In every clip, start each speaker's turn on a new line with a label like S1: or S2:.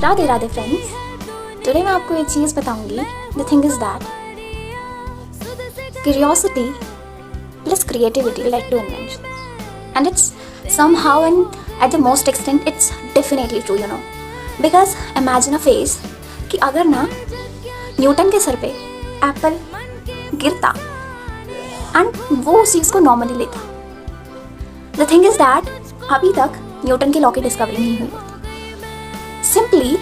S1: Radhe Radhe friends, today मैं आपको एक चीज़ बताऊंगी. The thing is that curiosity plus creativity lead to invention, and it's somehow and at the most extent it's definitely true, you know, because imagine a phase कि अगर ना Newton के sir पे एप्पल गिरता एंड वो उस चीज़ को normally लेता. द थिंग इज दैट अभी तक न्यूटन के लॉ की डिस्कवरी नहीं हुई. सिंपली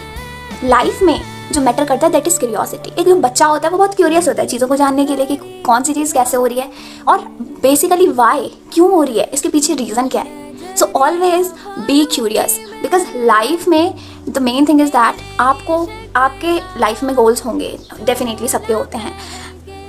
S1: लाइफ में जो मैटर करता है दैट इज़ क्यूरियोसिटी. एक जो बच्चा होता है वो बहुत क्यूरियस होता है चीज़ों को जानने के लिए कि कौन सी चीज़ कैसे हो रही है और बेसिकली वाई, क्यों हो रही है, इसके पीछे रीज़न क्या है. So always be curious because life में the main thing is that आपको आपके लाइफ में गोल्स होंगे, डेफिनेटली सबके होते हैं.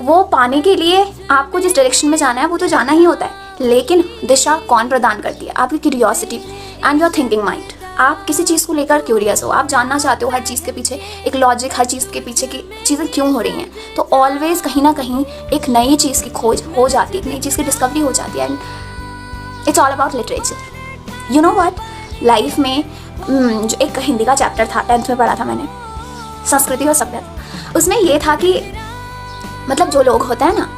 S1: वो पाने के लिए आपको जिस डायरेक्शन में जाना है वो तो जाना ही होता है, लेकिन दिशा कौन प्रदान करती है? आपकी curiosity and your thinking mind. आप किसी चीज़ को लेकर क्यूरियस हो, आप जानना चाहते हो हर चीज़ के पीछे एक लॉजिक, हर चीज़ के पीछे की चीज़ें क्यों हो रही हैं. तो ऑलवेज कहीं ना कहीं एक नई चीज़ की खोज हो जाती है, एक नई चीज़ की डिस्कवरी हो जाती है. And it's all about literature. You know what, life में जो एक हिंदी का चैप्टर था, 10th में पढ़ा था मैंने, संस्कृति और सभ्यता. उसमें ये था कि मतलब जो लोग होते हैं ना,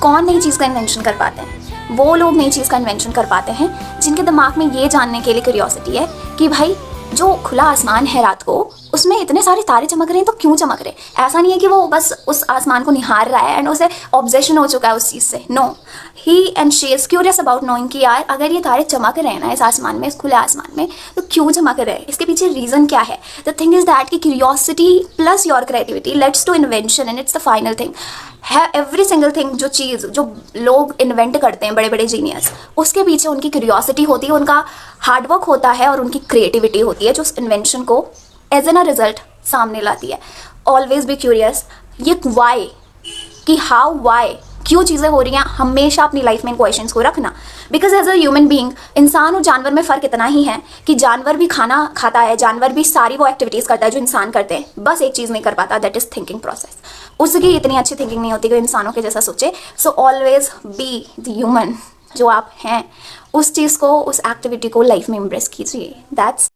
S1: कौन नई चीज़ का इन्वेंशन कर पाते हैं? वो लोग नई चीज़ का इन्वेंशन कर पाते हैं जिनके दिमाग में ये जानने के लिए क्यूरियोसिटी है कि भाई जो खुला आसमान है रात को, उसमें इतने सारे तारे चमक रहे हैं तो क्यों चमक रहे हैं. ऐसा नहीं है कि वो बस उस आसमान को निहार रहा है एंड उसे ऑब्जेशन हो चुका है उस चीज़ से. No, he and she is curious about knowing कि यार अगर ये तारे चमक रहे हैं ना इस आसमान में, इस खुले आसमान में, तो क्यों चमक रहे हैं, इसके पीछे रीज़न क्या है. द थिंग इज़ दैट कि curiosity plus your creativity let's to invention and it's the final thing. है एवरी सिंगल थिंग, जो चीज़ जो लोग इन्वेंट करते हैं, बड़े बड़े जीनियस, उसके पीछे उनकी क्यूरियोसिटी होती है, उनका हार्डवर्क होता है और उनकी क्रिएटिविटी होती है जो उस इन्वेंशन को एज एन अ रिजल्ट सामने लाती है. Always be curious. ये वाई कि हाउ, वाई, क्यों चीज़ें हो रही हैं, हमेशा अपनी लाइफ में इन क्वेश्चंस को रखना. Because as a human being, इंसान और जानवर में फ़र्क इतना ही है कि जानवर भी खाना खाता है, जानवर भी सारी वो एक्टिविटीज़ करता है जो इंसान करते हैं, बस एक चीज़ नहीं कर पाता, दैट इज़ थिंकिंग प्रोसेस. उसकी इतनी अच्छी थिंकिंग नहीं होती कि इंसानों के जैसा सोचे. सो ऑलवेज बी द ह्यूमन जो आप हैं, उस चीज़ को, उस एक्टिविटी को लाइफ में इम्प्रेस कीजिए. दैट्स